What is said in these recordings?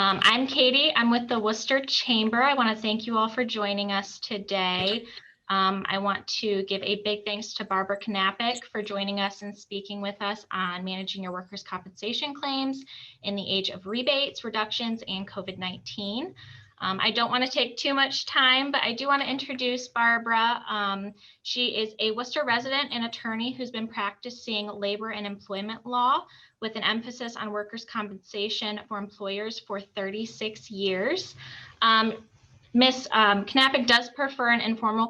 I'm Katie. I'm with the Worcester Chamber. I want to thank you all for joining us today. I want to give a big thanks to Barbara Knapic for joining us and speaking with us on managing your workers' compensation claims in the age of rebates, reductions, and COVID-19. I don't want to take too much time, but I do want to introduce Barbara. She is a Worcester resident and attorney who's been practicing labor and employment law with an emphasis on workers' compensation for employers for 36 years. Ms. Knapic does prefer an informal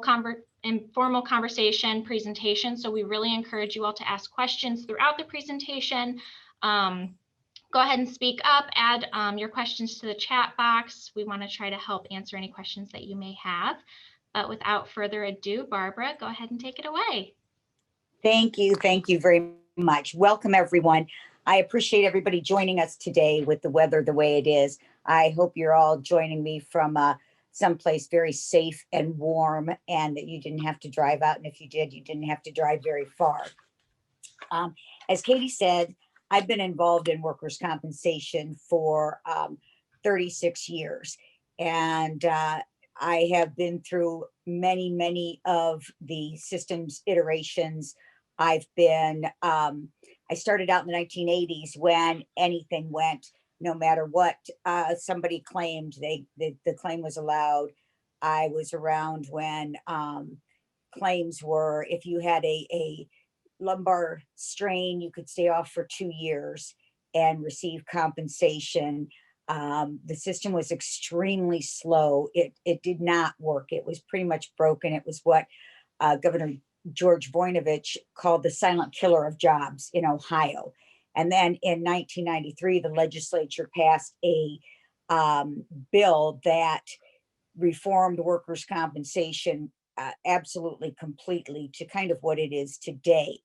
conversation presentation, so we really encourage you all to ask questions throughout the presentation. Go ahead and speak up, add your questions to the chat box. We want to try to help answer any questions that you may have. But without further ado, Barbara, go ahead and take it away. Thank you. Thank you very much. Welcome, everyone. I appreciate everybody joining us today with the weather the way it is. I hope you're all joining me from someplace very safe and warm, and that you didn't have to drive out. And if you did, you didn't have to drive very far. As Katie said, I've been involved in workers' compensation for 36 years. And I have been through many of the systems iterations. I started out in the 1980s when anything went, no matter what somebody claimed, the claim was allowed. I was around when claims were, if you had a lumbar strain, you could stay off for 2 years and receive compensation. The system was extremely slow. It did not work. It was pretty much broken. It was what Governor George Voinovich called the silent killer of jobs in Ohio. And then in 1993, the legislature passed a bill that reformed workers' compensation absolutely completely to kind of what it is today.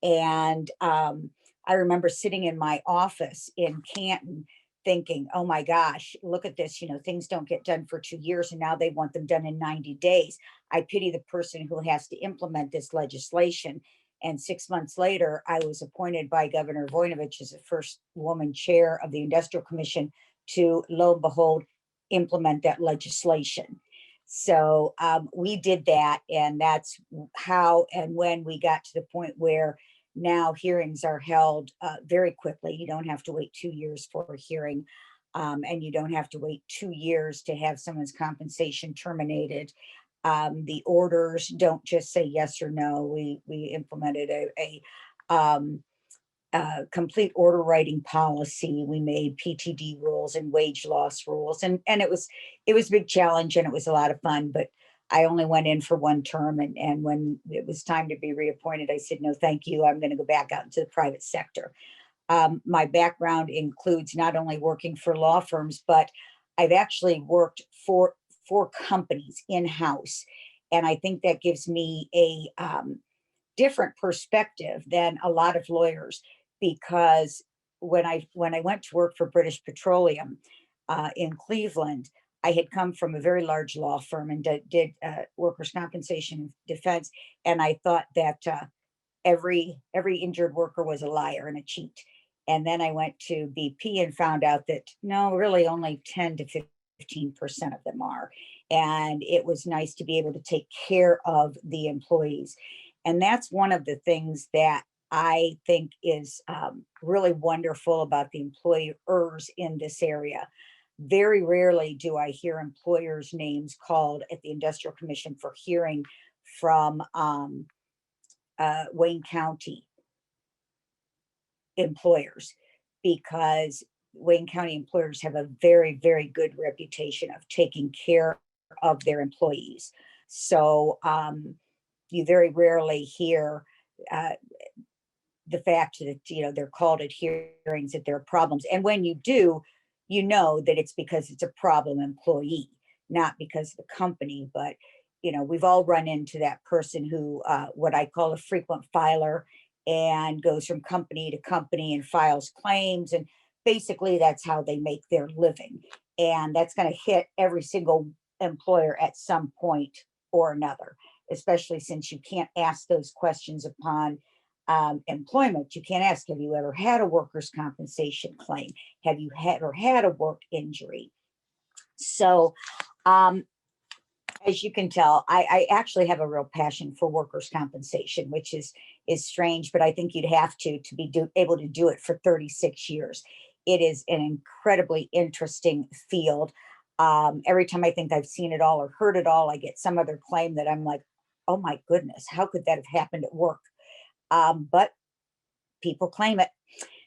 And I remember sitting in my office in Canton thinking, oh my gosh, look at this, things don't get done for 2 years and now they want them done in 90 days. I pity the person who has to implement this legislation. And 6 months later, I was appointed by Governor Voinovich as the first woman chair of the Industrial Commission to, lo and behold, implement that legislation. So we did that, and that's how and when we got to the point where now hearings are held very quickly. You don't have to wait 2 years for a hearing, and you don't have to wait 2 years to have someone's compensation terminated. The orders don't just say yes or no. We implemented a complete order writing policy. We made PTD rules and wage loss rules, and it was a big challenge, and it was a lot of fun. But I only went in for one term, and when it was time to be reappointed, I said no, thank you. I'm going to go back out into the private sector. My background includes not only working for law firms, but I've actually worked for companies in-house, and I think that gives me a different perspective than a lot of lawyers. Because when I went to work for British Petroleum in Cleveland, I had come from a very large law firm and did workers' compensation defense, and I thought that every injured worker was a liar and a cheat. And then I went to BP and found out that no, really only 10 to 15% of them are. And it was nice to be able to take care of the employees. And that's one of the things that I think is really wonderful about the employers in this area. Very rarely do I hear employers' names called at the Industrial Commission for hearing from Wayne County employers, because Wayne County employers have a very, very good reputation of taking care of their employees. So you very rarely hear the fact that they're called at hearings that there are problems, and when you do, you know that it's because it's a problem employee, not because of the company. But we've all run into that person who what I call a frequent filer, and goes from company to company and files claims, and basically that's how they make their living. And that's going to hit every single employer at some point or another, especially since you can't ask those questions upon employment, you can't ask, have you ever had a workers' compensation claim? Have you ever had a work injury? So, as you can tell, I actually have a real passion for workers' compensation, which is strange, but I think you'd have to be able to do it for 36 years. It is an incredibly interesting field. Every time I think I've seen it all or heard it all, I get some other claim that I'm like, oh my goodness, how could that have happened at work? But people claim it.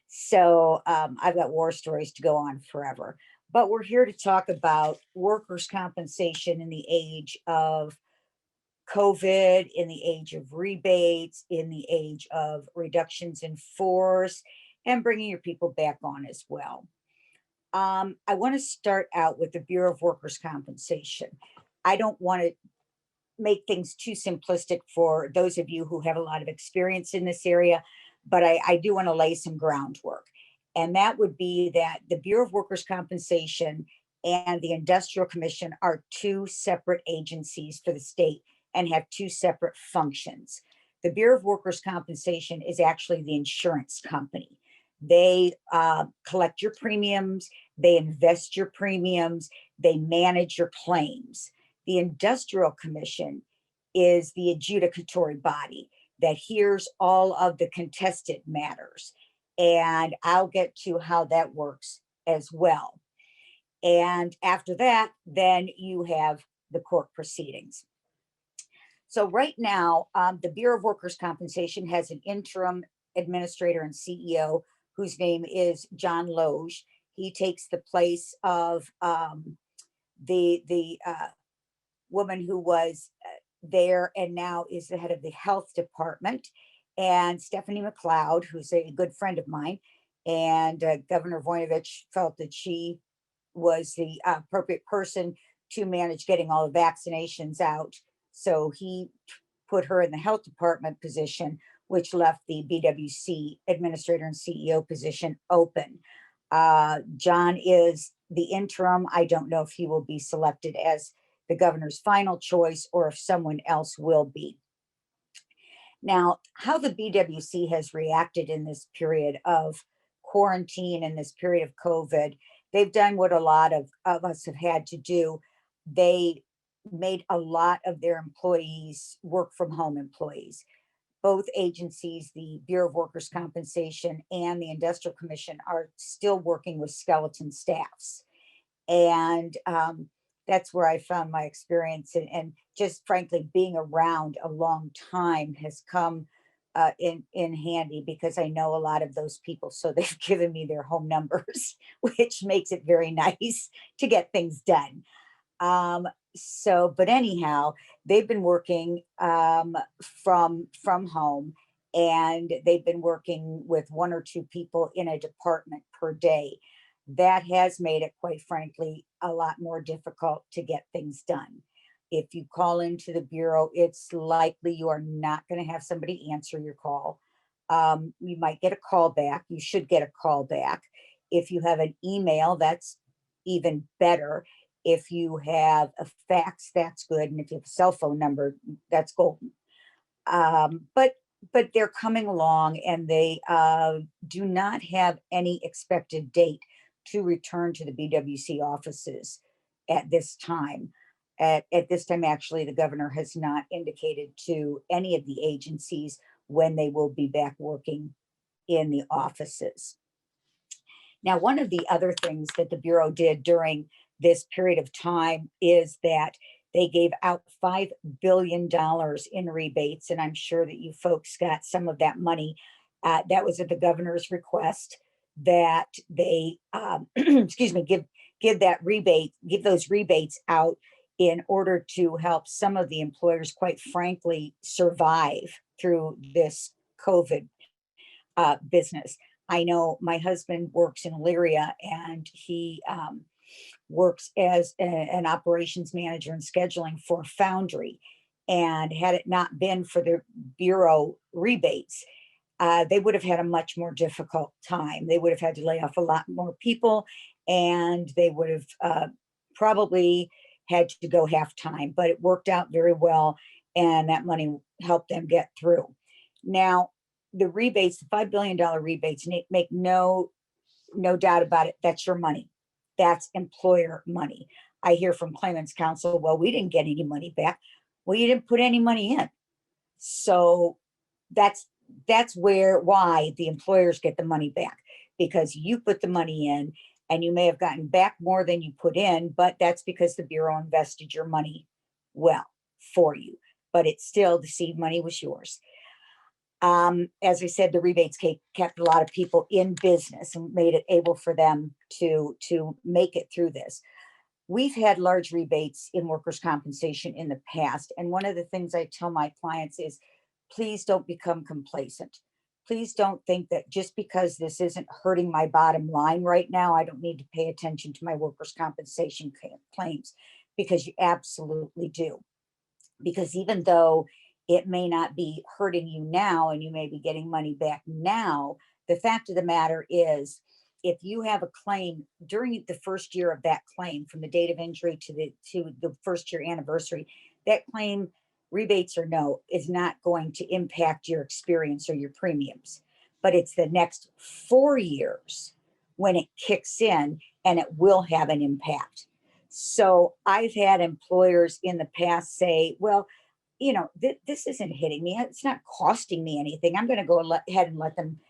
So I've got war stories to go on forever. But we're here to talk about workers' compensation in the age of COVID, in the age of rebates, in the age of reductions in force, and bringing your people back on as well. I want to start out with the Bureau of Workers' Compensation. I don't want to make things too simplistic for those of you who have a lot of experience in this area, but I do want to lay some groundwork. And that would be that the Bureau of Workers' Compensation and the Industrial Commission are two separate agencies for the state and have two separate functions. The Bureau of Workers' Compensation is actually the insurance company. They collect your premiums, they invest your premiums, they manage your claims. The Industrial Commission is the adjudicatory body that hears all of the contested matters. And I'll get to how that works as well. And after that, then you have the court proceedings. So right now, the Bureau of Workers' Compensation has an interim administrator and CEO whose name is John Loge. He takes the place of the woman who was there and now is the head of the health department, and Stephanie McLeod, who's a good friend of mine. And Governor Voinovich felt that she was the appropriate person to manage getting all the vaccinations out. So he put her in the health department position, which left the BWC administrator and CEO position open. John is the interim. I don't know if he will be selected as the governor's final choice or if someone else will be. Now, how the BWC has reacted in this period of quarantine and this period of COVID, they've done what a lot of us have had to do. They made a lot of their employees work from home employees. Both agencies, the Bureau of Workers' Compensation and the Industrial Commission, are still working with skeleton staffs. And that's where I found my experience, and just frankly, being around a long time has come in handy, because I know a lot of those people. So they've given me their home numbers, which makes it very nice to get things done. But anyhow, they've been working from home, and they've been working with one or two people in a department per day. That has made it, quite frankly, a lot more difficult to get things done. If you call into the Bureau, it's likely you are not going to have somebody answer your call. You might get a call back. You should get a call back. If you have an email, that's even better. If you have a fax, that's good. And if you have a cell phone number, that's golden. But they're coming along, and they do not have any expected date to return to the BWC offices at this time. At this time, actually, the governor has not indicated to any of the agencies when they will be back working in the offices. Now, one of the other things that the Bureau did during this period of time is that they gave out $5 billion in rebates, and I'm sure that you folks got some of that money. That was at the governor's request, that they excuse me, give those rebates out in order to help some of the employers, quite frankly, survive through this COVID business. I know my husband works in Elyria, and he works as an operations manager and scheduling for Foundry. And had it not been for the Bureau rebates, they would have had a much more difficult time. They would have had to lay off a lot more people, and they would have probably had to go half time, but it worked out very well, and that money helped them get through. Now, the rebates, the $5 billion rebates, make no doubt about it. That's your money. That's employer money. I hear from claimants counsel, well, we didn't get any money back. Well, you didn't put any money in. So that's why the employers get the money back, because you put the money in, and you may have gotten back more than you put in, but that's because the Bureau invested your money well for you. But it's still, the seed money was yours. As I said, the rebates kept a lot of people in business and made it able for them to make it through this. We've had large rebates in workers' compensation in the past. And one of the things I tell my clients is, please don't become complacent. Please don't think that just because this isn't hurting my bottom line right now, I don't need to pay attention to my workers' compensation claims, because you absolutely do. Because even though it may not be hurting you now and you may be getting money back now, the fact of the matter is, if you have a claim during the first year of that claim, from the date of injury to the first year anniversary, that claim, rebates or no, is not going to impact your experience or your premiums. But it's the next 4 years when it kicks in, and it will have an impact. So I've had employers in the past say, well, this isn't hitting me. It's not costing me anything. I'm going to go ahead and let them,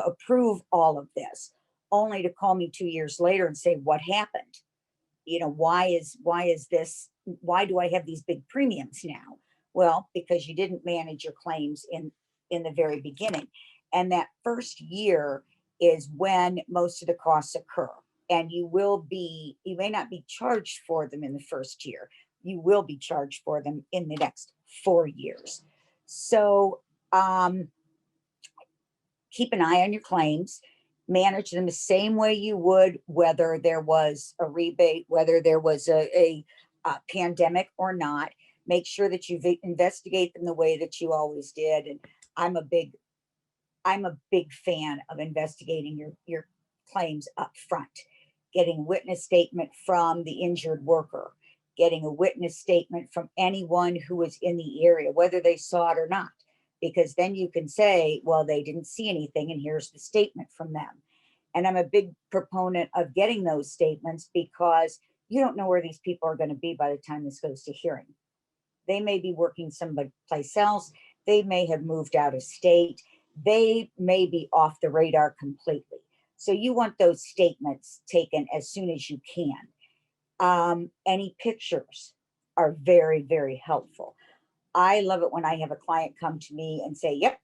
approve all of this, only to call me 2 years later and say, what happened? Why do I have these big premiums now? Well, because you didn't manage your claims in the very beginning. And that first year is when most of the costs occur. And you may not be charged for them in the first year. You will be charged for them in the next 4 years. So keep an eye on your claims, manage them the same way you would whether there was a rebate, whether there was a pandemic or not. Make sure that you investigate them the way that you always did. And I'm a big fan of investigating your claims up front, getting witness statement from the injured worker, getting a witness statement from anyone who was in the area, whether they saw it or not, because then you can say, well, they didn't see anything, and here's the statement from them. And I'm a big proponent of getting those statements, because you don't know where these people are going to be by the time this goes to hearing. They may be working someplace else. They may have moved out of state. They may be off the radar completely. So you want those statements taken as soon as you can. Any pictures are very, very helpful. I love it when I have a client come to me and say, yep,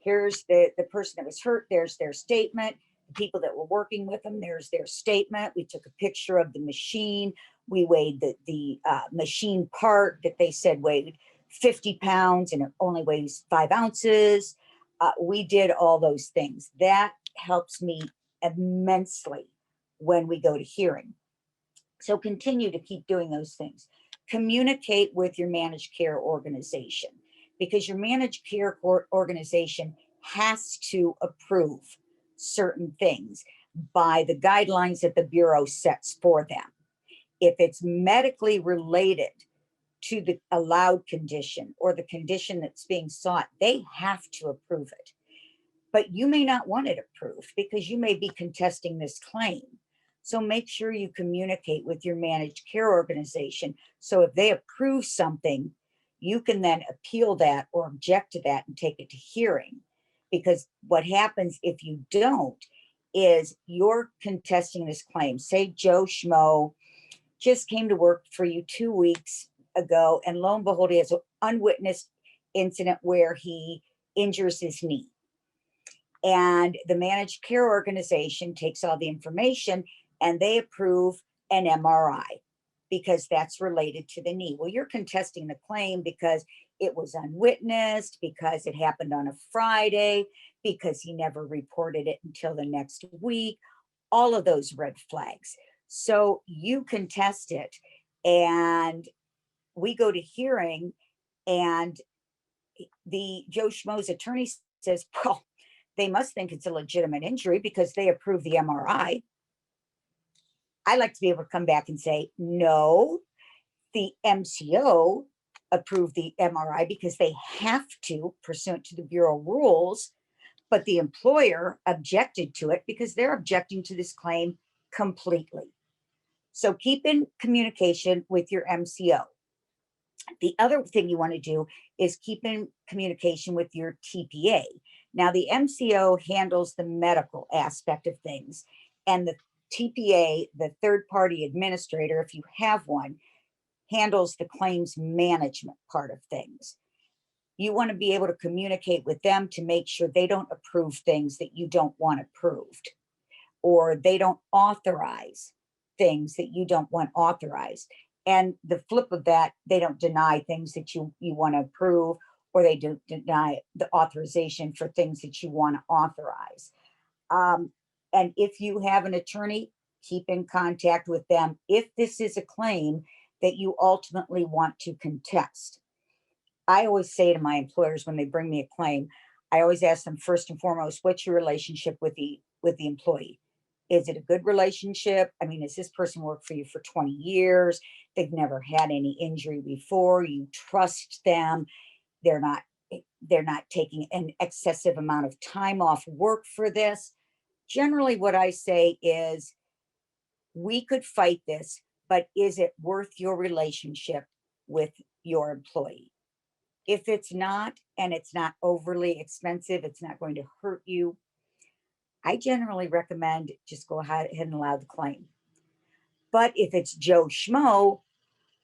here's the person that was hurt. There's their statement. The people that were working with them, there's their statement. We took a picture of the machine. We weighed the machine part that they said weighed 50 pounds and it only weighs 5 ounces. We did all those things. That helps me immensely when we go to hearing. So continue to keep doing those things. Communicate with your managed care organization, because your managed care organization has to approve certain things by the guidelines that the Bureau sets for them. If it's medically related to the allowed condition or the condition that's being sought, they have to approve it. But you may not want it approved because you may be contesting this claim. So make sure you communicate with your managed care organization. So if they approve something, you can then appeal that or object to that and take it to hearing. Because what happens if you don't is you're contesting this claim. Say Joe Schmo just came to work for you 2 weeks ago, and lo and behold, he has an unwitnessed incident where he injures his knee. And the managed care organization takes all the information and they approve an MRI because that's related to the knee. Well, you're contesting the claim because it was unwitnessed, because it happened on a Friday, because he never reported it until the next week, all of those red flags. So you contest it, and we go to hearing, and the Joe Schmo's attorney says, well, they must think it's a legitimate injury because they approved the MRI. I like to be able to come back and say, no, the MCO approved the MRI because they have to, pursuant to the Bureau rules, but the employer objected to it because they're objecting to this claim completely. So keep in communication with your MCO. The other thing you want to do is keep in communication with your TPA. Now, the MCO handles the medical aspect of things, and the TPA, the third party administrator, if you have one, handles the claims management part of things. You want to be able to communicate with them to make sure they don't approve things that you don't want approved, or they don't authorize things that you don't want authorized. And the flip of that, they don't deny things that you want to approve, or they don't deny the authorization for things that you want to authorize. And if you have an attorney, keep in contact with them if this is a claim that you ultimately want to contest. I always say to my employers when they bring me a claim, I always ask them first and foremost, what's your relationship with the employee? Is it a good relationship? I mean, has this person worked for you for 20 years? They've never had any injury before. You trust them. They're not taking an excessive amount of time off work for this. Generally, what I say is, we could fight this, but is it worth your relationship with your employee? If it's not, and it's not overly expensive, it's not going to hurt you, I generally recommend just go ahead and allow the claim. But if it's Joe Schmo,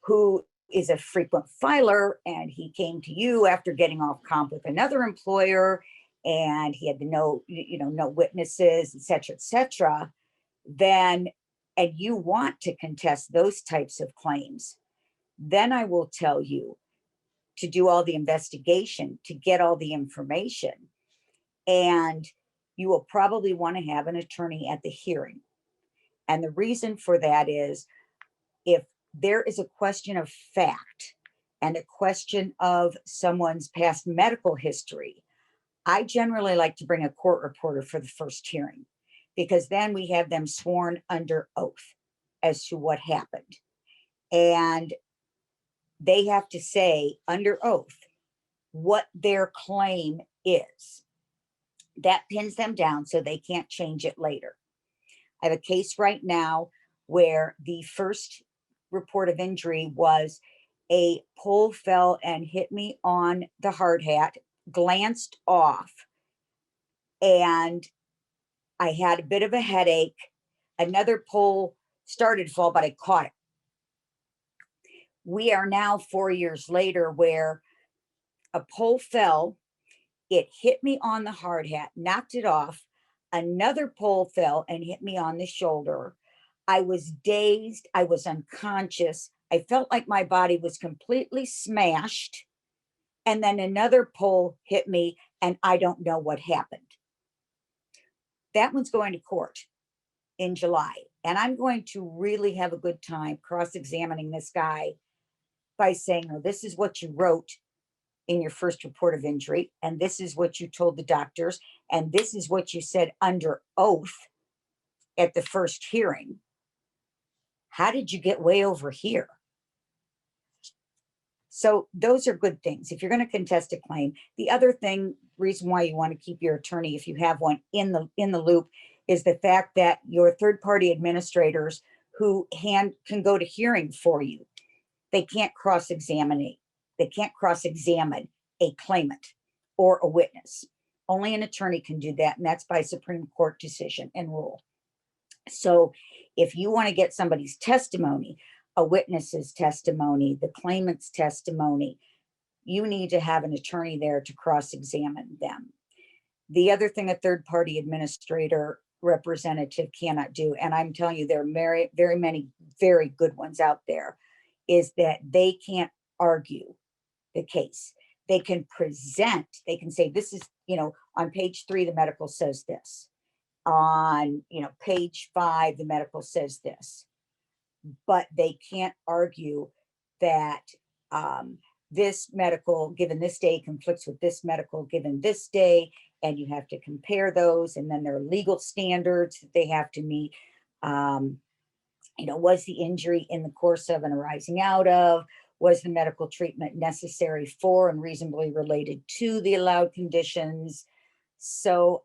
who is a frequent filer, and he came to you after getting off comp with another employer, and he had no witnesses, et cetera, then, and you want to contest those types of claims, then I will tell you to do all the investigation, to get all the information. And you will probably want to have an attorney at the hearing. And the reason for that is, if there is a question of fact and a question of someone's past medical history, I generally like to bring a court reporter for the first hearing, because then we have them sworn under oath as to what happened. And they have to say under oath what their claim is. That pins them down so they can't change it later. I have a case right now where the first report of injury was a pole fell and hit me on the hard hat, glanced off, and I had a bit of a headache. Another pole started to fall, but I caught it. We are now 4 years later where a pole fell, it hit me on the hard hat, knocked it off. Another pole fell and hit me on the shoulder. I was dazed. I was unconscious. I felt like my body was completely smashed. And then another pole hit me, and I don't know what happened. That one's going to court in July. And I'm going to really have a good time cross-examining this guy by saying, oh, this is what you wrote in your first report of injury, and this is what you told the doctors, and this is what you said under oath at the first hearing. How did you get way over here? So those are good things if you're going to contest a claim. The other thing, reason why you want to keep your attorney, if you have one, in the loop, is the fact that your third-party administrators who can go to hearing for you, they can't cross-examine. They can't cross-examine a claimant or a witness. Only an attorney can do that, and that's by Supreme Court decision and rule. So if you want to get somebody's testimony, a witness's testimony, the claimant's testimony, you need to have an attorney there to cross-examine them. The other thing a third-party administrator representative cannot do, and I'm telling you, there are very, very many very good ones out there, is that they can't argue the case. They can present, they can say, this is, on page 3, the medical says this. On, page 5, the medical says this. But they can't argue that this medical given this day conflicts with this medical given this day, and you have to compare those, and then there are legal standards that they have to meet. Was the injury in the course of and arising out of? Was the medical treatment necessary for and reasonably related to the allowed conditions? So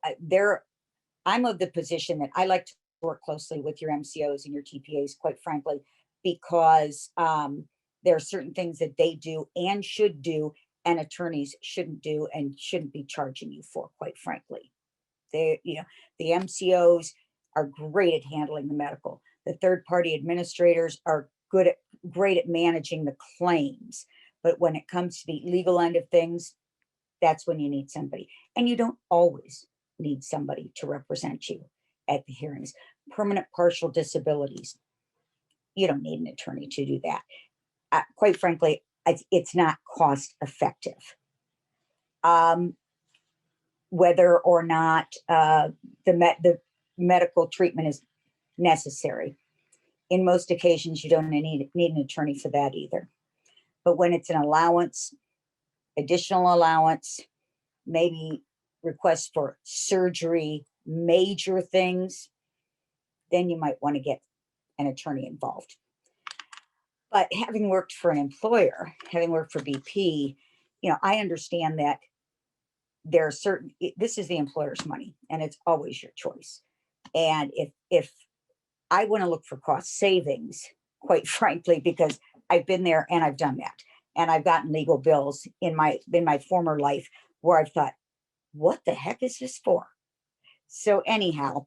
I'm of the position that I like to work closely with your MCOs and your TPAs, quite frankly, because there are certain things that they do and should do, and attorneys shouldn't do and shouldn't be charging you for, quite frankly. The MCOs are great at handling the medical. The third party administrators are great at managing the claims. But when it comes to the legal end of things, that's when you need somebody. And you don't always need somebody to represent you at the hearings. Permanent partial disabilities, you don't need an attorney to do that. Quite frankly, it's not cost effective. Whether or not the medical treatment is necessary. In most occasions, you don't need an attorney for that either. But when it's an allowance, additional allowance, maybe requests for surgery, major things, then you might want to get an attorney involved. But having worked for an employer, having worked for BP, I understand that there are this is the employer's money and it's always your choice. And if I want to look for cost savings, quite frankly, because I've been there and I've done that. And I've gotten legal bills in my former life where I've thought, what the heck is this for? So anyhow,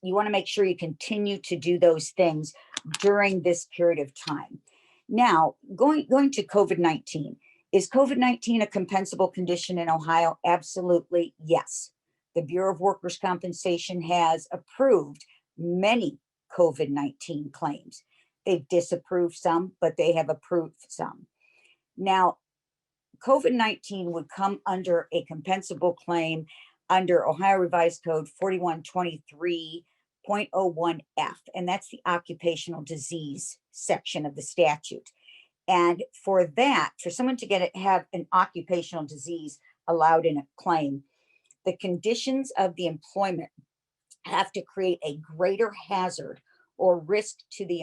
you want to make sure you continue to do those things during this period of time. Now, going to COVID-19. Is COVID-19 a compensable condition in Ohio? Absolutely, yes. The Bureau of Workers' Compensation has approved many COVID-19 claims. They've disapproved some, but they have approved some. Now, COVID-19 would come under a compensable claim under Ohio Revised Code 4123.01F, and that's the occupational disease section of the statute. And for someone to have an occupational disease allowed in a claim, the conditions of the employment have to create a greater hazard or risk to the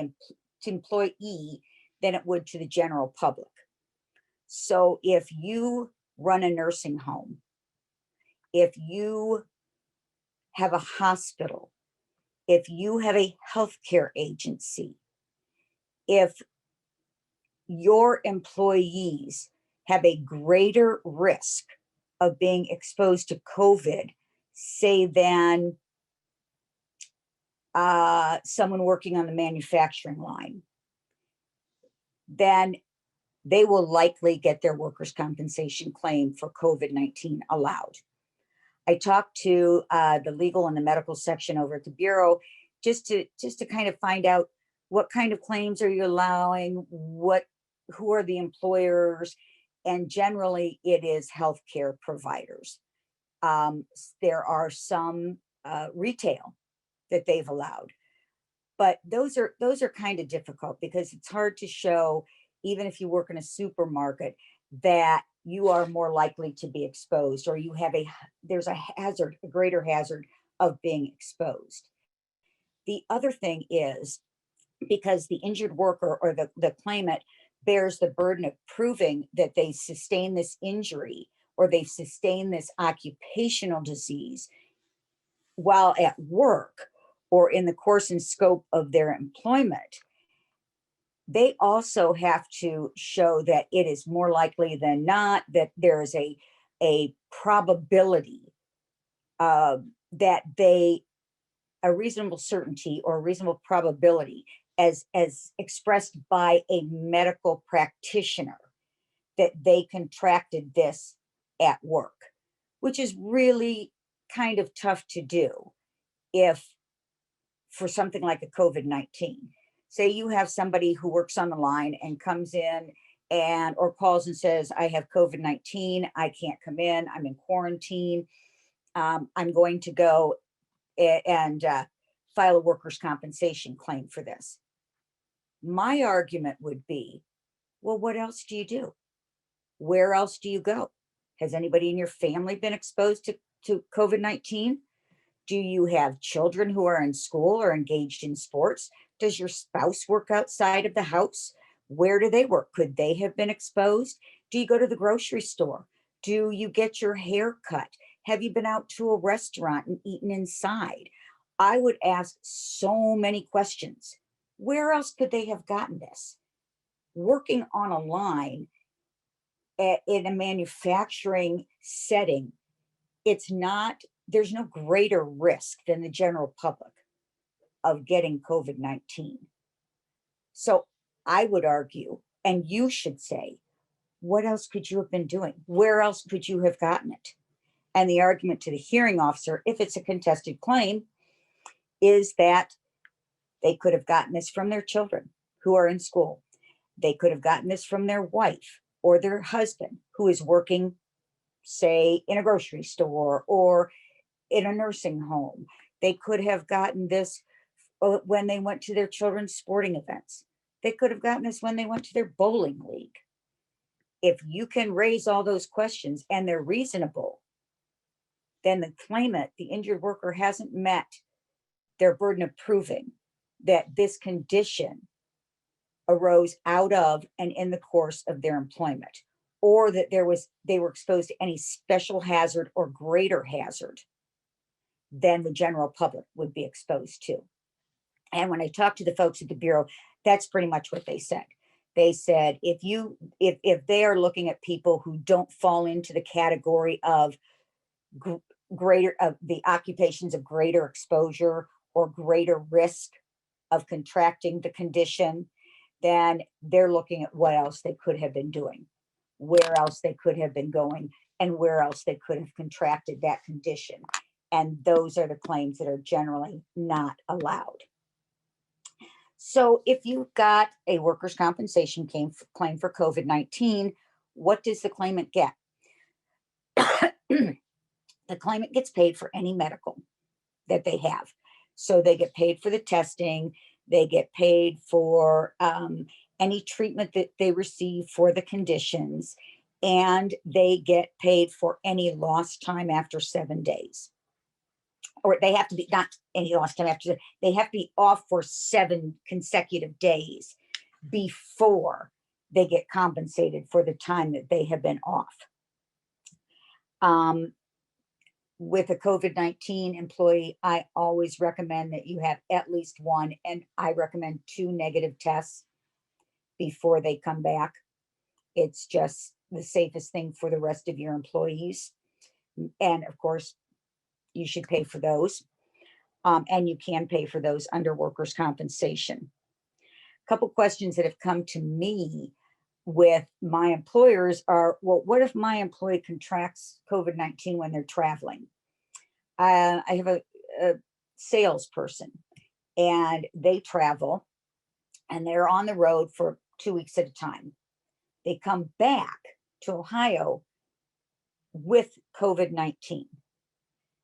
employee than it would to the general public. So if you run a nursing home, if you have a hospital, if you have a healthcare agency, if your employees have a greater risk of being exposed to COVID, say, than someone working on the manufacturing line, then they will likely get their workers' compensation claim for COVID-19 allowed. I talked to the legal and the medical section over at the Bureau just to kind of find out what kind of claims are you allowing, who are the employers, and generally it is healthcare providers. There are some retail that they've allowed, but those are kind of difficult because it's hard to show, even if you work in a supermarket, that you are more likely to be exposed, or there's a greater hazard of being exposed. The other thing is, because the injured worker or the claimant bears the burden of proving that they sustain this injury or they've sustained this occupational disease while at work or in the course and scope of their employment, they also have to show that it is more likely than not that there is a probability that a reasonable certainty or a reasonable probability as expressed by a medical practitioner that they contracted this at work, which is really kind of tough to do if for something like a COVID-19. Say you have somebody who works on the line and comes in or calls and says, I have COVID-19, I can't come in, I'm in quarantine, I'm going to go and file a workers' compensation claim for this. My argument would be, well, what else do you do? Where else do you go? Has anybody in your family been exposed to COVID-19? Do you have children who are in school or engaged in sports? Does your spouse work outside of the house? Where do they work? Could they have been exposed? Do you go to the grocery store? Do you get your hair cut? Have you been out to a restaurant and eaten inside? I would ask so many questions. Where else could they have gotten this? Working on a line in a manufacturing setting, there's no greater risk than the general public of getting COVID-19. So I would argue, and you should say, what else could you have been doing? Where else could you have gotten it? And the argument to the hearing officer, if it's a contested claim, is that they could have gotten this from their children who are in school. They could have gotten this from their wife or their husband who is working, say, in a grocery store or in a nursing home. They could have gotten this when they went to their children's sporting events. They could have gotten this when they went to their bowling league. If you can raise all those questions and they're reasonable, then the claimant, the injured worker, hasn't met their burden of proving that this condition arose out of and in the course of their employment, or that they were exposed to any special hazard or greater hazard than the general public would be exposed to. And when I talked to the folks at the Bureau, that's pretty much what they said. They said, if they are looking at people who don't fall into the category of greater of the occupations of greater exposure or greater risk of contracting the condition, then they're looking at what else they could have been doing, where else they could have been going, and where else they could have contracted that condition. And those are the claims that are generally not allowed. So if you've got a workers' compensation claim for COVID-19, what does the claimant get? The claimant gets paid for any medical that they have. So they get paid for the testing, they get paid for any treatment that they receive for the conditions, and they get paid for any lost time after 7 days. Or they have to be, not any lost time after, they have to be off for 7 consecutive days before they get compensated for the time that they have been off. With a COVID-19 employee, I always recommend that you have at least 1, and I recommend 2 negative tests before they come back. It's just the safest thing for the rest of your employees. And of course, you should pay for those. And you can pay for those under workers' compensation. A couple questions that have come to me with my employers are, well, what if my employee contracts COVID-19 when they're traveling? I have a salesperson, and they travel and they're on the road for 2 weeks at a time. They come back to Ohio with COVID-19.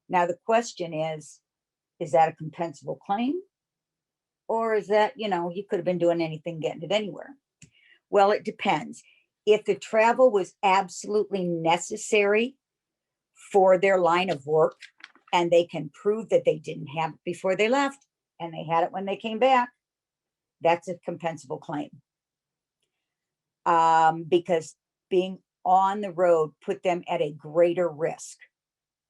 Now, the question is that a compensable claim? Or is that, you could have been doing anything, getting it anywhere? Well, it depends. If the travel was absolutely necessary for their line of work, and they can prove that they didn't have it before they left and they had it when they came back, that's a compensable claim. Because being on the road put them at a greater risk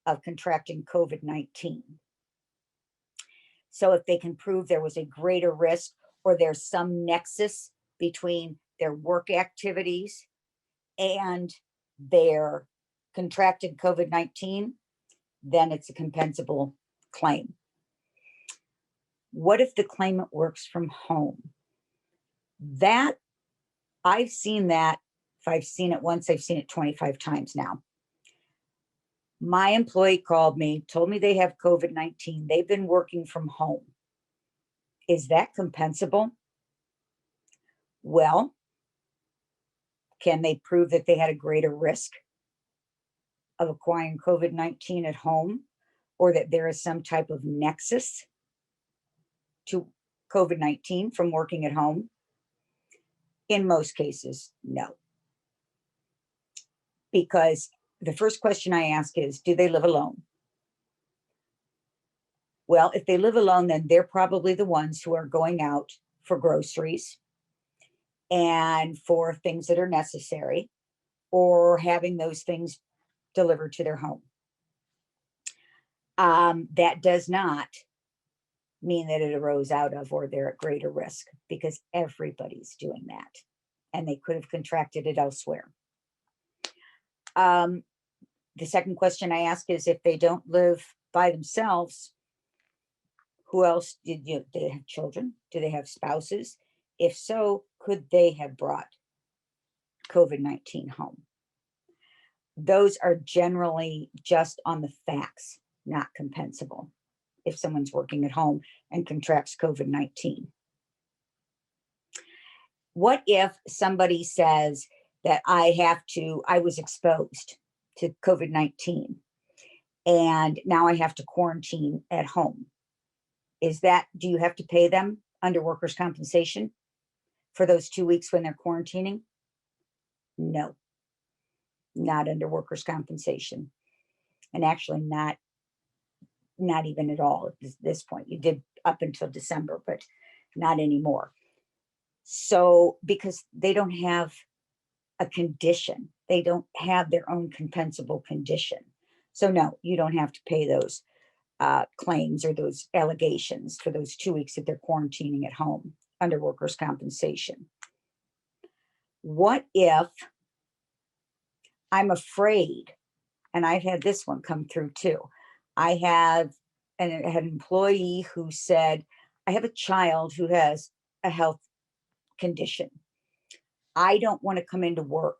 of contracting COVID-19. So if they can prove there was a greater risk, or there's some nexus between their work activities and their contracted COVID-19, then it's a compensable claim. What if the claimant works from home? That, I've seen that. If I've seen it once, I've seen it 25 times now. My employee called me, told me they have COVID-19. They've been working from home. Is that compensable? Well, can they prove that they had a greater risk of acquiring COVID-19 at home, or that there is some type of nexus to COVID-19 from working at home? In most cases, no. Because the first question I ask is, do they live alone? Well, if they live alone, then they're probably the ones who are going out for groceries and for things that are necessary, or having those things delivered to their home. That does not mean that it arose out of or they're at greater risk, because everybody's doing that and they could have contracted it elsewhere. The second question I ask is, if they don't live by themselves, who else do they have children? Do they have spouses? If so, could they have brought COVID-19 home? Those are generally just on the facts, not compensable, if someone's working at home and contracts COVID-19. What if somebody says that I was exposed to COVID-19 and now I have to quarantine at home? Do you have to pay them under workers' compensation for those 2 weeks when they're quarantining? No, not under workers' compensation. And actually not even at all at this point. You did up until December, but not anymore. So, because they don't have a condition, they don't have their own compensable condition. So no, you don't have to pay those claims or those allegations for those 2 weeks that they're quarantining at home under workers' compensation. What if I'm afraid, and I've had this one come through too. I had an employee who said, I have a child who has a health condition. I don't want to come into work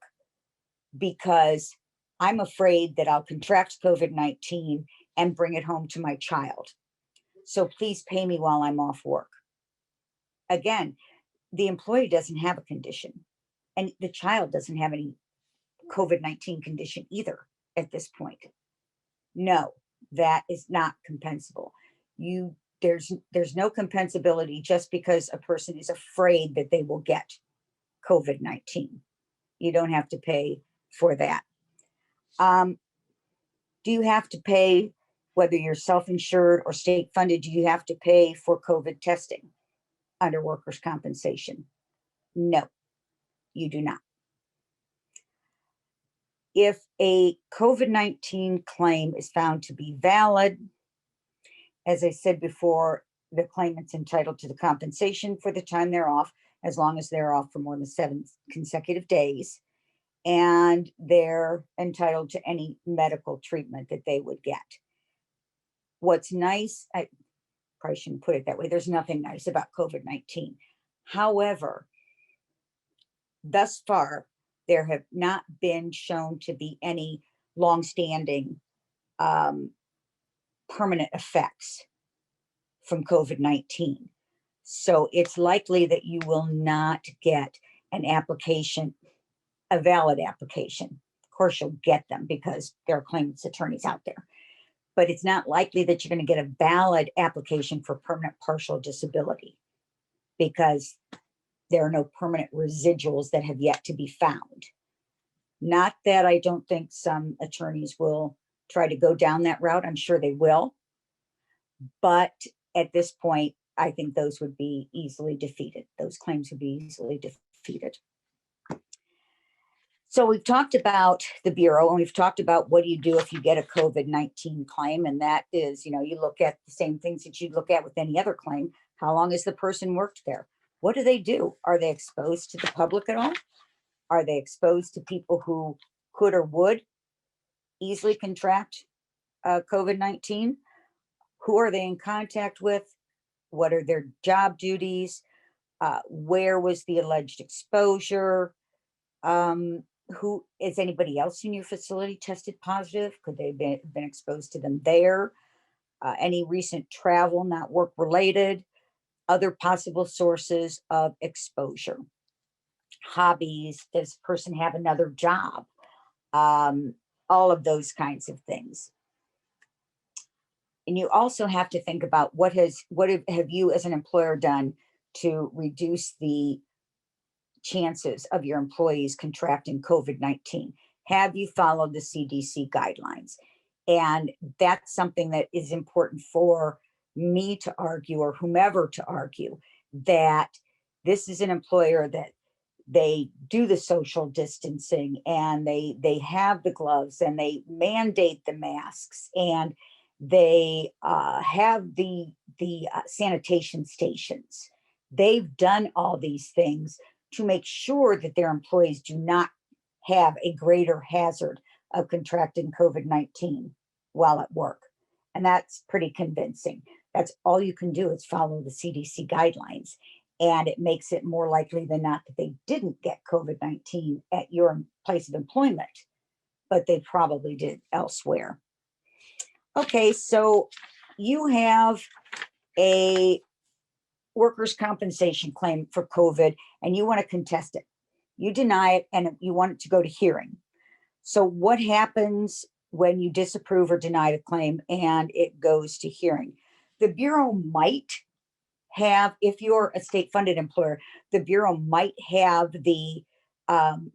because I'm afraid that I'll contract COVID-19 and bring it home to my child. So please pay me while I'm off work. Again, the employee doesn't have a condition, and the child doesn't have any COVID-19 condition either at this point. No, that is not compensable. There's no compensability just because a person is afraid that they will get COVID-19. You don't have to pay for that. Do you have to pay, whether you're self-insured or state funded, do you have to pay for COVID testing under workers' compensation? No, you do not. If a COVID-19 claim is found to be valid, as I said before, the claimant's entitled to the compensation for the time they're off, as long as they're off for more than 7 consecutive days, and they're entitled to any medical treatment that they would get. What's nice, I probably shouldn't put it that way, there's nothing nice about COVID-19. However, thus far, there have not been shown to be any longstanding permanent effects from COVID-19. So it's likely that you will not get an application, a valid application. Of course, you'll get them because there are claimants attorneys out there. But it's not likely that you're going to get a valid application for permanent partial disability, because there are no permanent residuals that have yet to be found. Not that I don't think some attorneys will try to go down that route. I'm sure they will. But at this point, I think those would be easily defeated. Those claims would be easily defeated. So we've talked about the Bureau, and we've talked about what do you do if you get a COVID-19 claim. And that is, you look at the same things that you'd look at with any other claim. How long has the person worked there? What do they do? Are they exposed to the public at all? Are they exposed to people who could or would easily contract COVID-19? Who are they in contact with? What are their job duties? Where was the alleged exposure? Who is anybody else in your facility tested positive? Could they have been exposed to them there? Any recent travel, not work related? Other possible sources of exposure. Hobbies, does the person have another job? All of those kinds of things. And you also have to think about what have you as an employer done to reduce the chances of your employees contracting COVID-19? Have you followed the CDC guidelines? And that's something that is important for me to argue, or whomever to argue, that this is an employer that they do the social distancing, and they have the gloves, and they mandate the masks, and They have the sanitation stations. They've done all these things to make sure that their employees do not have a greater hazard of contracting COVID-19 while at work. And that's pretty convincing. That's all you can do is follow the CDC guidelines. And it makes it more likely than not that they didn't get COVID-19 at your place of employment, but they probably did elsewhere. Okay, so you have a workers' compensation claim for COVID and you want to contest it. You deny it and you want it to go to hearing. So what happens when you disapprove or deny the claim and it goes to hearing? The Bureau might have, if you're a state-funded employer, the Bureau might have the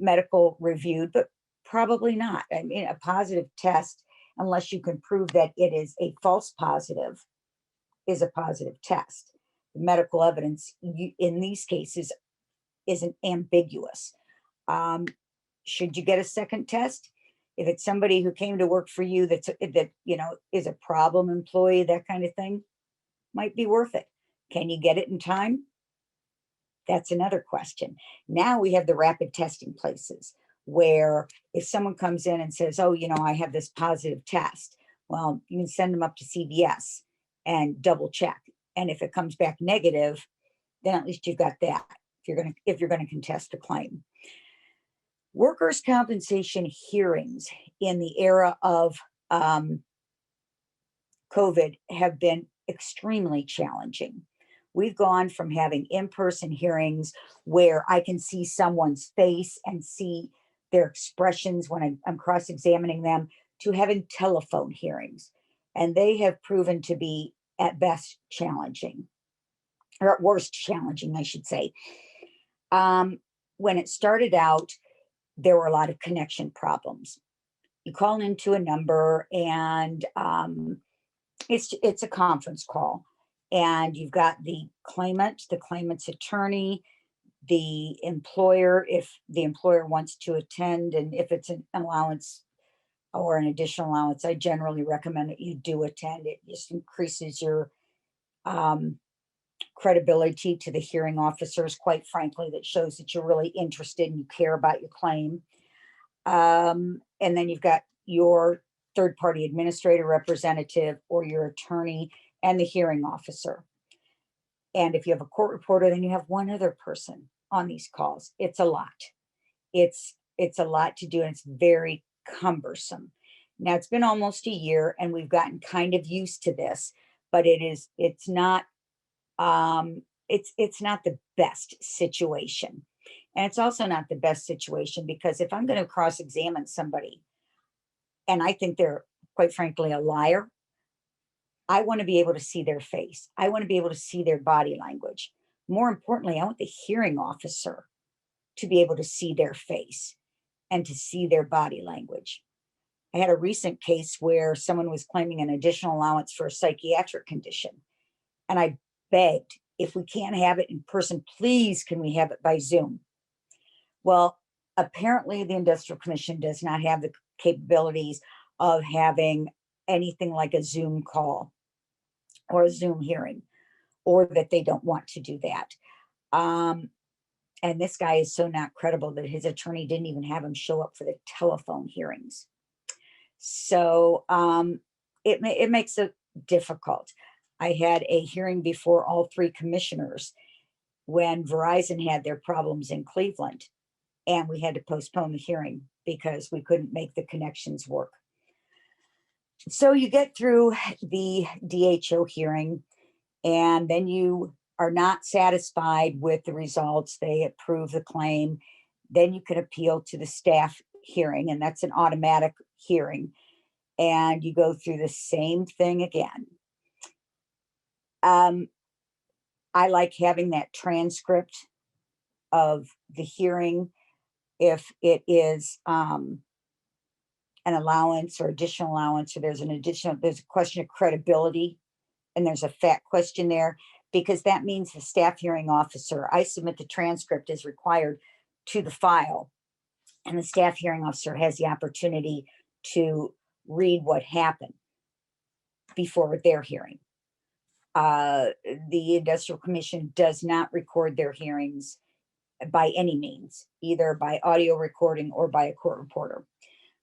medical reviewed, but probably not. I mean, a positive test, unless you can prove that it is a false positive, is a positive test. The medical evidence in these cases isn't ambiguous. Should you get a second test? If it's somebody who came to work for you that is a problem employee, that kind of thing, might be worth it. Can you get it in time? That's another question. Now we have the rapid testing places where if someone comes in and says, oh, I have this positive test, well, you can send them up to CVS and double check. And if it comes back negative, then at least you've got that if you're going to contest the claim. Workers' compensation hearings in the era of COVID have been extremely challenging. We've gone from having in-person hearings where I can see someone's face and see their expressions when I'm cross-examining them, to having telephone hearings. And they have proven to be at best challenging, or at worst challenging, I should say. When it started out, there were a lot of connection problems. You call into a number and it's a conference call, and you've got the claimant, the claimant's attorney, the employer, if the employer wants to attend, and if it's an allowance or an additional allowance, I generally recommend that you do attend. It just increases your credibility to the hearing officers, quite frankly. That shows that you're really interested and you care about your claim. And then you've got your third-party administrator representative or your attorney and the hearing officer. And if you have a court reporter, then you have one other person on these calls. It's a lot. It's a lot to do, and it's very cumbersome. Now, it's been almost a year and we've gotten kind of used to this, but it's not the best situation. And it's also not the best situation because if I'm going to cross-examine somebody and I think they're, quite frankly, a liar, I want to be able to see their face. I want to be able to see their body language. More importantly, I want the hearing officer to be able to see their face and to see their body language. I had a recent case where someone was claiming an additional allowance for a psychiatric condition. And I begged, if we can't have it in person, please, can we have it by Zoom? Well, apparently the Industrial Commission does not have the capabilities of having anything like a Zoom call or a Zoom hearing, or that they don't want to do that. And this guy is so not credible that his attorney didn't even have him show up for the telephone hearings. So it makes it difficult. I had a hearing before all three commissioners when Verizon had their problems in Cleveland, and we had to postpone the hearing because we couldn't make the connections work. So you get through the DHO hearing, and then you are not satisfied with the results. They approve the claim. Then you can appeal to the staff hearing, and that's an automatic hearing. And you go through the same thing again. I like having that transcript of the hearing if it is an allowance or additional allowance, or there's a question of credibility and there's a fact question there, because that means the staff hearing officer, I submit the transcript as required to the file, and the staff hearing officer has the opportunity to read what happened. before their hearing. The Industrial Commission does not record their hearings by any means, either by audio recording or by a court reporter.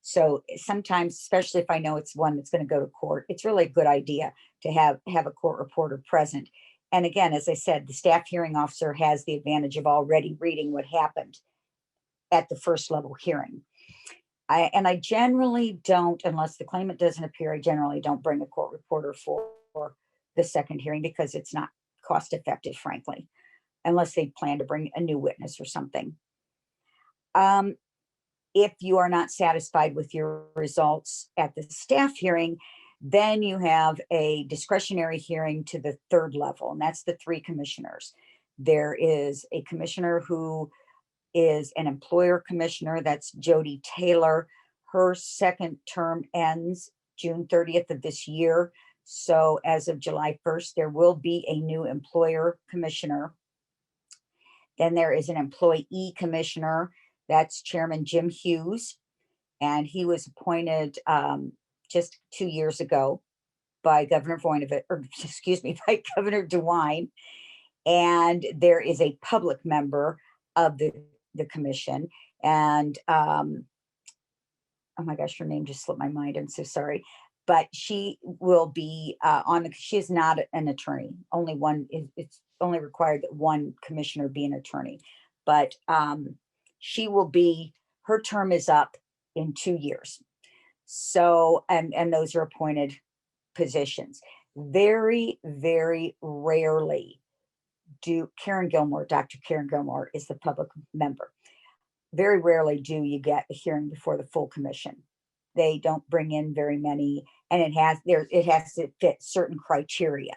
So sometimes, especially if I know it's one that's going to go to court, it's really a good idea to have a court reporter present. And again, as I said, the staff hearing officer has the advantage of already reading what happened at the first level hearing. I generally don't, unless the claimant doesn't appear, I generally don't bring a court reporter for the second hearing because it's not cost effective, frankly, unless they plan to bring a new witness or something. If you are not satisfied with your results at the staff hearing, then you have a discretionary hearing to the third level, and that's the 3 commissioners. There is a commissioner who is an employer commissioner, that's Jody Taylor. Her second term ends June 30th of this year. So as of July 1st, there will be a new employer commissioner. Then there is an employee commissioner, that's Chairman Jim Hughes, and he was appointed just 2 years ago by Governor Voinovich, or excuse me, by Governor DeWine. And there is a public member of the commission, and oh my gosh, her name just slipped my mind. I'm so sorry, but she will be she is not an attorney. Only one it's only required that one commissioner be an attorney, but she will be, her term is up in 2 years. So, and those are appointed positions. Very, very rarely do Dr. Karen Gilmore is the public member. Very rarely do you get a hearing before the full commission. They don't bring in very many, and it has to fit certain criteria.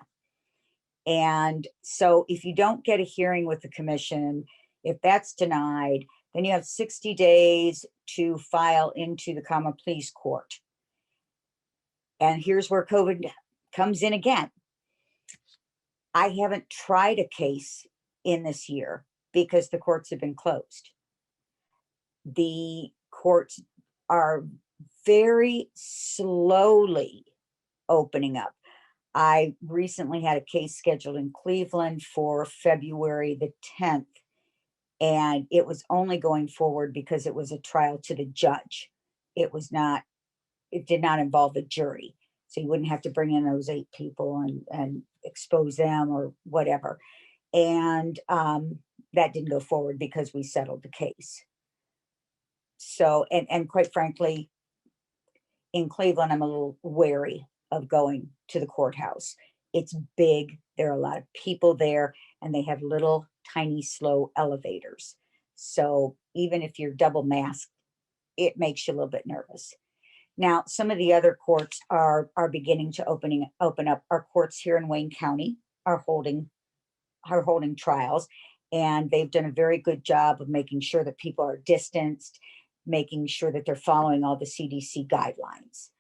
And so if you don't get a hearing with the commission, if that's denied, then you have 60 days to file into the common pleas court. And here's where COVID comes in again. I haven't tried a case in this year because the courts have been closed. The courts are very slowly opening up. I recently had a case scheduled in Cleveland for February the 10th, and it was only going forward because it was a trial to the judge. It did not involve a jury. So you wouldn't have to bring in those 8 people and expose them or whatever. And that didn't go forward because we settled the case. So, and quite frankly, in Cleveland, I'm a little wary of going to the courthouse. It's big. There are a lot of people there, and they have little tiny slow elevators. So even if you're double masked, it makes you a little bit nervous. Now, some of the other courts are beginning to open up. Our courts here in Wayne County are holding trials, and they've done a very good job of making sure that people are distanced, making sure that they're following all the CDC guidelines.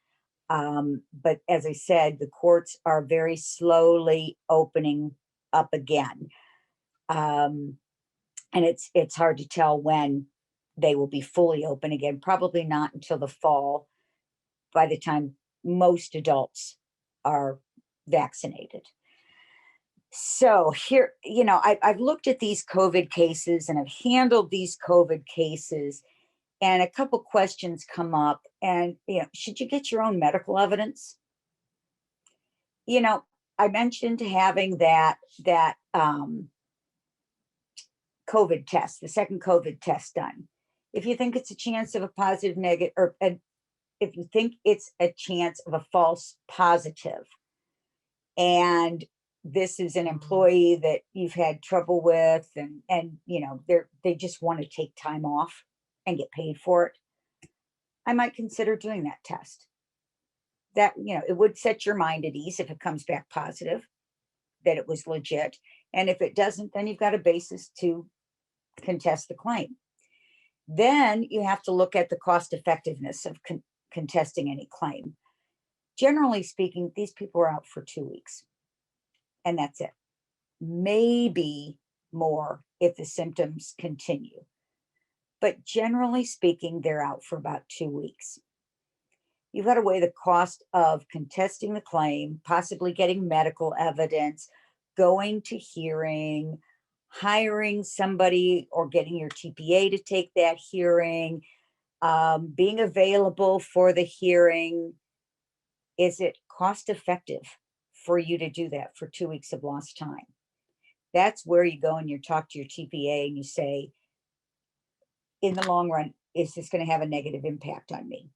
But as I said, the courts are very slowly opening up again. And it's hard to tell when they will be fully open again, probably not until the fall, by the time most adults are vaccinated. So here, I've looked at these COVID cases and I've handled these COVID cases, and a couple questions come up. And, should you get your own medical evidence? I mentioned having that COVID test, the second COVID test done. If you think it's a chance of a positive negative, or if you think it's a chance of a false positive, and this is an employee that you've had trouble with, and they just want to take time off and get paid for it, I might consider doing that test. That, it would set your mind at ease if it comes back positive, that it was legit. And if it doesn't, then you've got a basis to contest the claim. Then you have to look at the cost effectiveness of contesting any claim. Generally speaking, these people are out for 2 weeks, and that's it. Maybe more if the symptoms continue. But generally speaking, they're out for about 2 weeks. You've got to weigh the cost of contesting the claim, possibly getting medical evidence, going to hearing, hiring somebody or getting your TPA to take that hearing, being available for the hearing. Is it cost effective for you to do that for 2 weeks of lost time? That's where you go and you talk to your TPA and you say, in the long run, is this going to have a negative impact on me,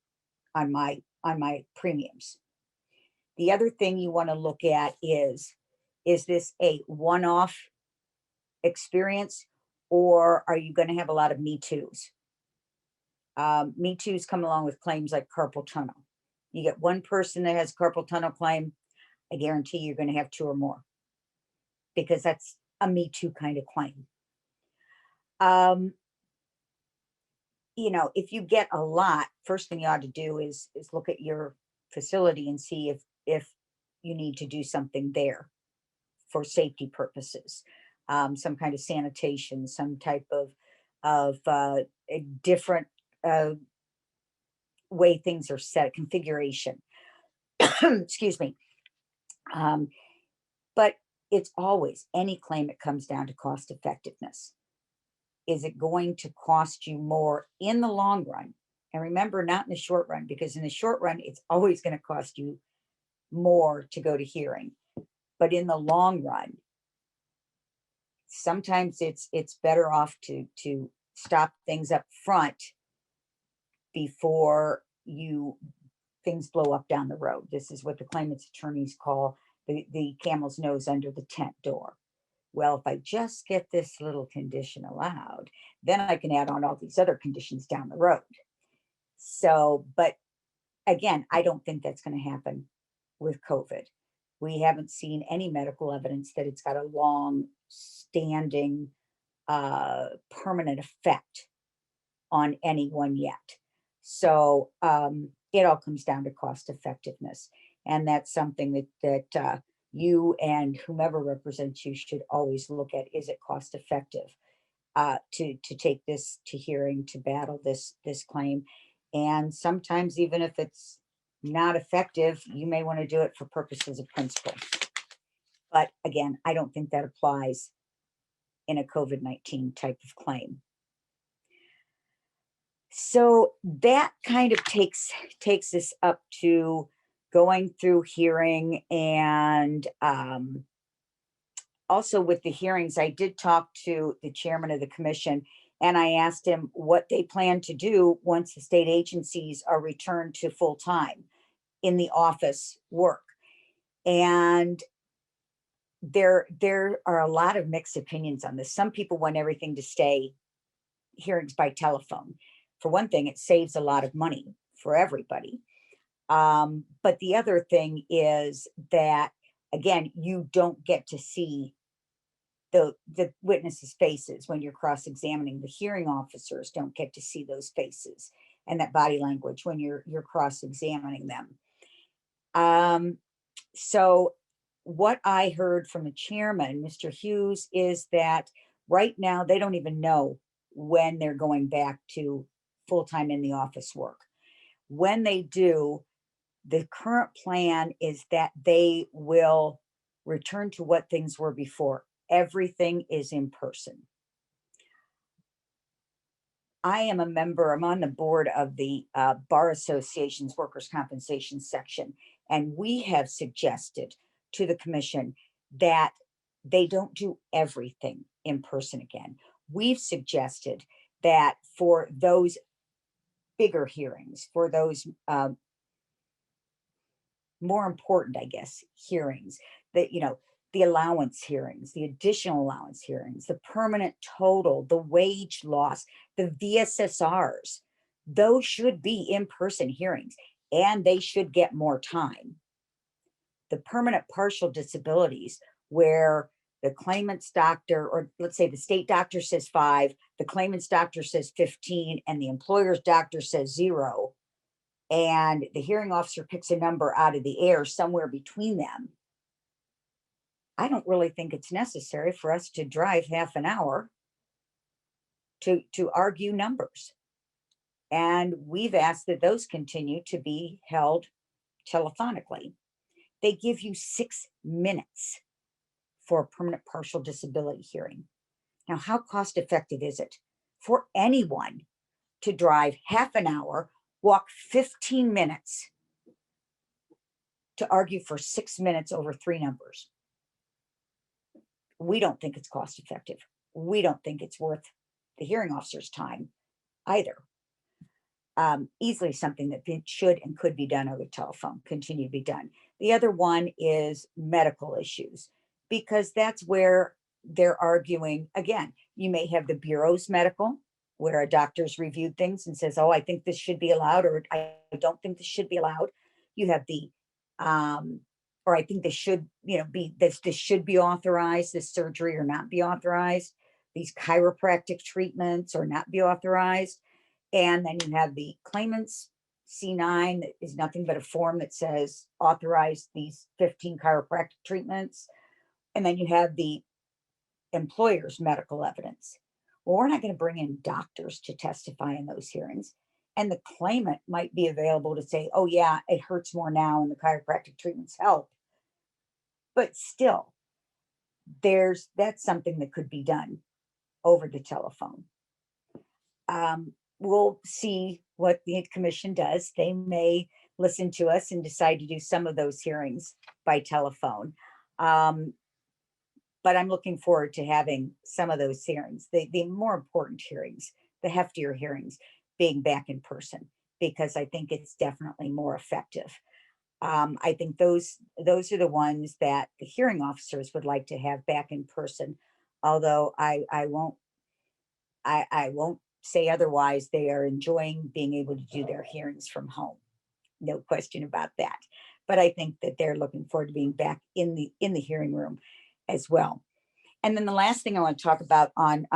on my premiums? The other thing you want to look at is this a one-off experience, or are you going to have a lot of Me Too's? Me Too's come along with claims like carpal tunnel. You get one person that has carpal tunnel claim, I guarantee you're going to have 2 or more, because that's a Me Too kind of claim. If you get a lot, first thing you ought to do is look at your facility and see if you need to do something there for safety purposes, some kind of sanitation, some type of a different way things are set, configuration. Excuse me. But it's always, any claim, it comes down to cost effectiveness. Is it going to cost you more in the long run? And remember, not in the short run, because in the short run, it's always going to cost you more to go to hearing. But in the long run, sometimes it's better off to stop things up front before things blow up down the road. This is what the claimant's attorneys call the camel's nose under the tent door. Well, if I just get this little condition allowed, then I can add on all these other conditions down the road. So, but again, I don't think that's going to happen with COVID. We haven't seen any medical evidence that it's got a long standing permanent effect on anyone yet. So it all comes down to cost effectiveness. And that's something that you and whomever represents you should always look at. Is it cost effective to take this to hearing, to battle this claim? And sometimes, even if it's not effective, you may want to do it for purposes of principle. But again, I don't think that applies in a COVID-19 type of claim. So that kind of takes us up to going through hearing. And also with the hearings, I did talk to the chairman of the commission, and I asked him what they plan to do once the state agencies are returned to full time in the office work. And there are a lot of mixed opinions on this. Some people want everything to stay hearings by telephone. For one thing, it saves a lot of money for everybody. But the other thing is that, again, you don't get to see the witnesses' faces when you're cross-examining. The hearing officers don't get to see those faces and that body language when you're cross-examining them. So what I heard from the chairman, Mr. Hughes, is that right now they don't even know when they're going back to full-time in the office work. When they do, the current plan is that they will return to what things were before. Everything is in person. I am a member, I'm on the board of the Bar Association's Workers' Compensation section, and we have suggested to the commission that they don't do everything in person again. We've suggested that for those bigger hearings, for those more important, I guess, hearings, that, the allowance hearings, the additional allowance hearings, the permanent total, the wage loss, the VSSRs, those should be in-person hearings, and they should get more time. The permanent partial disabilities, where the claimant's doctor, or let's say the state doctor says 5, the claimant's doctor says 15, and the employer's doctor says 0, and the hearing officer picks a number out of the air somewhere between them. I don't really think it's necessary for us to drive half an hour to argue numbers. And we've asked that those continue to be held telephonically. They give you 6 minutes for a permanent partial disability hearing. Now, how cost effective is it for anyone to drive half an hour, walk 15 minutes to argue for 6 minutes over three numbers? We don't think it's cost effective. We don't think it's worth the hearing officer's time either. Easily something that should and could be done over telephone, continue to be done. The other one is medical issues, because that's where they're arguing. Again, you may have the Bureau's medical, where a doctor's reviewed things and says, oh, I think this should be allowed, or I don't think this should be allowed. You have the, or I think this should, be, this should be authorized, this surgery or not be authorized. These chiropractic treatments or not be authorized. And then you have the claimant's C9 that is nothing but a form that says authorize these 15 chiropractic treatments. And then you have the employer's medical evidence. Well, we're not going to bring in doctors to testify in those hearings. And the claimant might be available to say, oh, yeah, it hurts more now and the chiropractic treatments help. But still, that's something that could be done over the telephone. We'll see what the commission does. They may listen to us and decide to do some of those hearings by telephone. But I'm looking forward to having some of those hearings, the more important hearings, the heftier hearings, being back in person, because I think it's definitely more effective. I think those are the ones that the hearing officers would like to have back in person. Although I won't say otherwise. They are enjoying being able to do their hearings from home. No question about that. But I think that they're looking forward to being back in the hearing room as well. And then the last thing I want to talk about on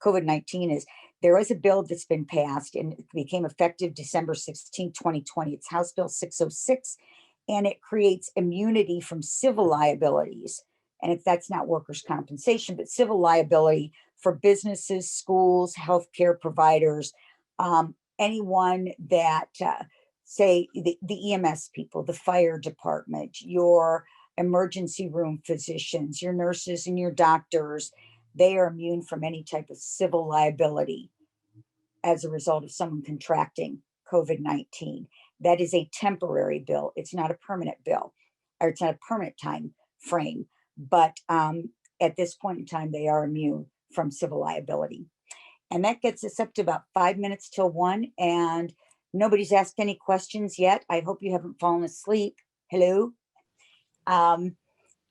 COVID-19 is there is a bill that's been passed and it became effective December 16, 2020. It's House Bill 606, and it creates immunity from civil liabilities. And if that's not workers' compensation, but civil liability for businesses, schools, healthcare providers, anyone that, say, the EMS people, the fire department, your emergency room physicians, your nurses and your doctors, they are immune from any type of civil liability as a result of someone contracting COVID-19. That is a temporary bill. It's not a permanent bill, or it's not a permanent time frame. But at this point in time, they are immune from civil liability. And that gets us up to about 5 minutes till 1. And nobody's asked any questions yet. I hope you haven't fallen asleep. Hello. I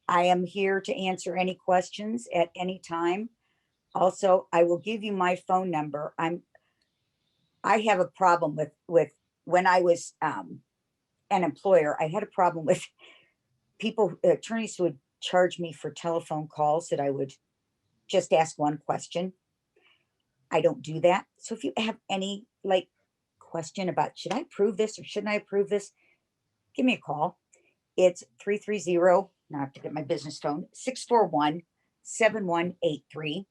am here to answer any questions at any time. Also, I will give you my phone number. I have a problem with when I was an employer. I had a problem with people, attorneys who would charge me for telephone calls that I would just ask one question. I don't do that. So if you have any question about should I approve this or shouldn't I approve this, give me a call. It's 330, now I have to get my business phone, 641-7183.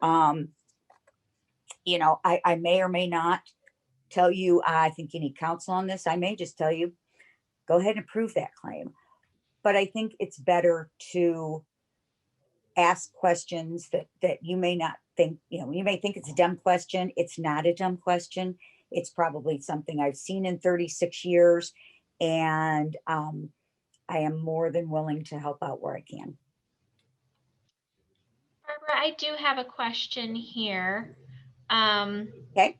I may or may not tell you, I think you need counsel on this. I may just tell you, go ahead and approve that claim. But I think it's better to ask questions that you may not think, you may think it's a dumb question. It's not a dumb question. It's probably something I've seen in 36 years. And I am more than willing to help out where I can. Barbara, I do have a question here. Okay.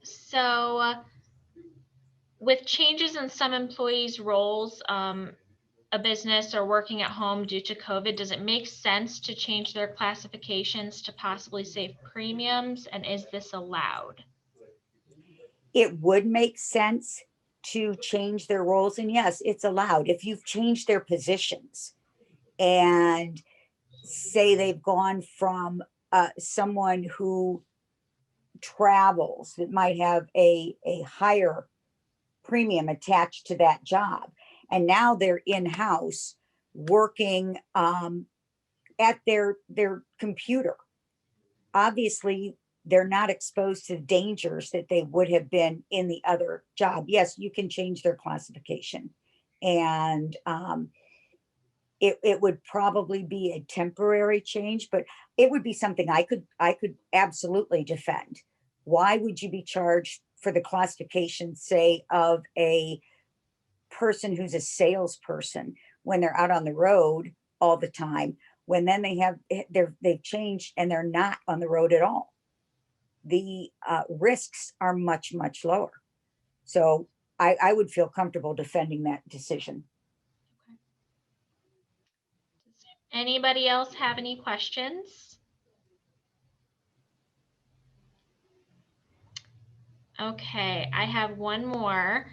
So with changes in some employees' roles, a business or working at home due to COVID, does it make sense to change their classifications to possibly save premiums? And is this allowed? It would make sense to change their roles. And yes, it's allowed. If you've changed their positions and say they've gone from someone who travels that might have a higher premium attached to that job, and now they're in-house working at their computer. Obviously, they're not exposed to dangers that they would have been in the other job. Yes, you can change their classification, and it would probably be a temporary change, but it would be something I could absolutely defend. Why would you be charged for the classification, say, of a person who's a salesperson when they're out on the road all the time, when then they've changed and they're not on the road at all? The risks are much, much lower. So I would feel comfortable defending that decision. Anybody else have any questions? Okay, I have one more.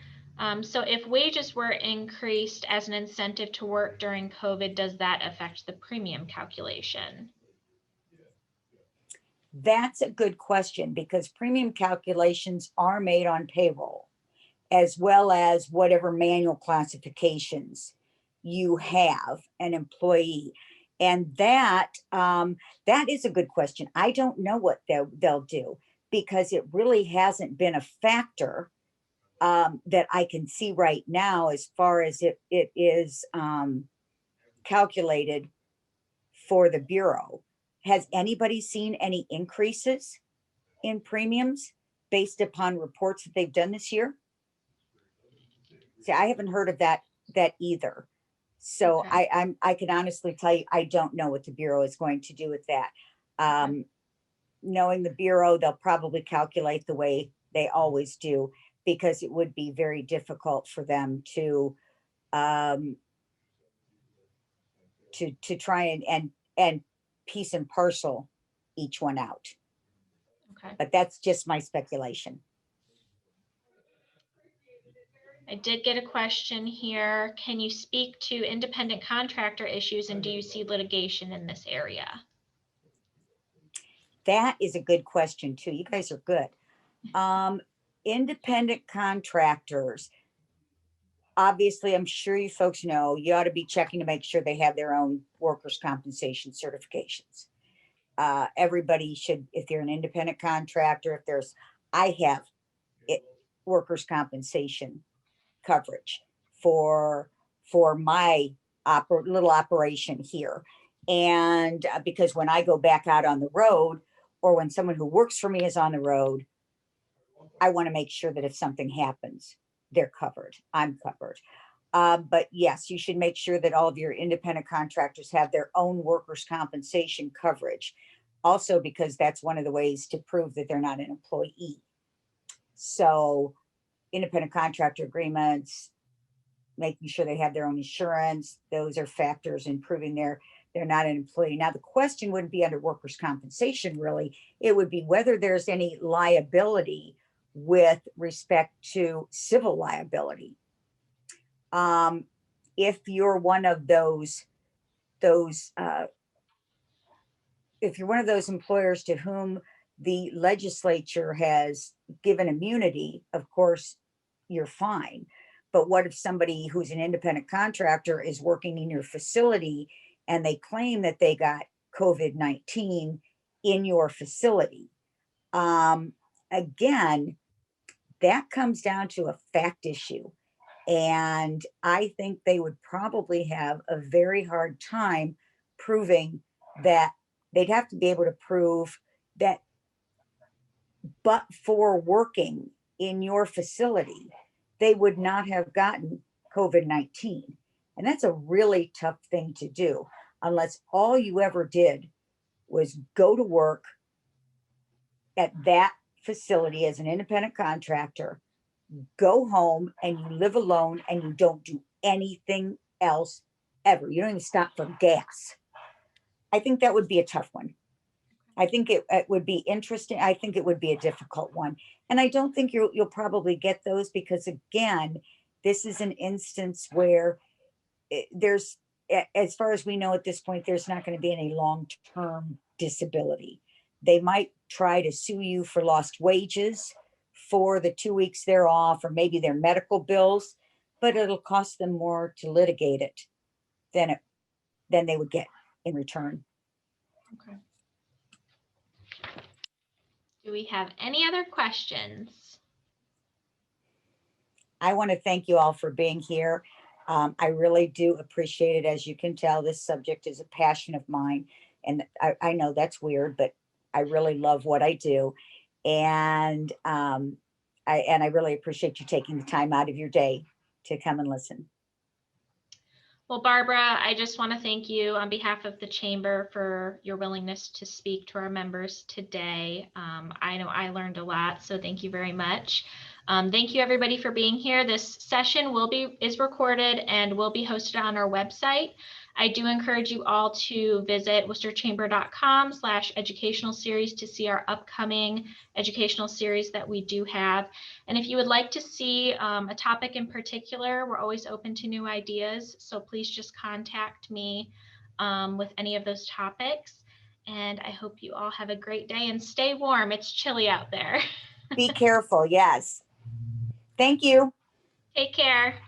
So if wages were increased as an incentive to work during COVID, does that affect the premium calculation? That's a good question, because premium calculations are made on payroll, as well as whatever manual classifications you have an employee. And that is a good question. I don't know what they'll do, because it really hasn't been a factor that I can see right now, as far as it is calculated for the Bureau. Has anybody seen any increases in premiums based upon reports that they've done this year? See, I haven't heard of that either. So Okay. I can honestly tell you, I don't know what the Bureau is going to do with that. Knowing the Bureau, they'll probably calculate the way they always do, because it would be very difficult for them um, to try and piece and parcel each one out. Okay. But that's just my speculation. I did get a question here. Can you speak to independent contractor issues, and do you see litigation in this area? That is a good question too. You guys are good. Independent contractors, obviously, I'm sure you folks know, you ought to be checking to make sure they have their own workers' compensation certifications. Everybody should, if they're an independent contractor, I have it, workers' compensation coverage for my little operation here. And because when I go back out on the road, or when someone who works for me is on the road, I want to make sure that if something happens, they're covered. I'm covered. But yes, you should make sure that all of your independent contractors have their own workers' compensation coverage. Also, because that's one of the ways to prove that they're not an employee. So, independent contractor agreements, making sure they have their own insurance, those are factors in proving they're not an employee. Now, the question wouldn't be under workers' compensation, really. It would be whether there's any liability with respect to civil liability. If you're one of those if you're one of those employers to whom the legislature has given immunity, of course, you're fine. But what if somebody who's an independent contractor is working in your facility and they claim that they got COVID-19 in your facility? Again, that comes down to a fact issue. And I think they would probably have a very hard time proving that. They'd have to be able to prove that, but for working in your facility, they would not have gotten COVID-19. And that's a really tough thing to do, unless all you ever did was go to work at that facility as an independent contractor, go home and you live alone and you don't do anything else ever. You don't even stop for gas. I think that would be a tough one. I think it would be interesting. I think it would be a difficult one. And I don't think you'll probably get those, because, again, this is an instance where there's, as far as we know at this point, there's not going to be any long-term disability. They might try to sue you for lost wages for the 2 weeks they're off, or maybe their medical bills, but it'll cost them more to litigate it than they would get in return. Okay. Do we have any other questions? I want to thank you all for being here. I really do appreciate it. As you can tell, this subject is a passion of mine. And I know that's weird, but I really love what I do. And I really appreciate you taking the time out of your day to come and listen. Well, Barbara, I just want to thank you on behalf of the Chamber for your willingness to speak to our members today. I know I learned a lot, so thank you very much. Thank you everybody for being here. This session is recorded and will be hosted on our website. I do encourage you all to visit worcesterchamber.com/educational series to see our upcoming educational series that we do have. And if you would like to see a topic in particular, we're always open to new ideas. So please just contact me with any of those topics. And I hope you all have a great day and stay warm. It's chilly out there. Be careful. Yes. Thank you. Take care.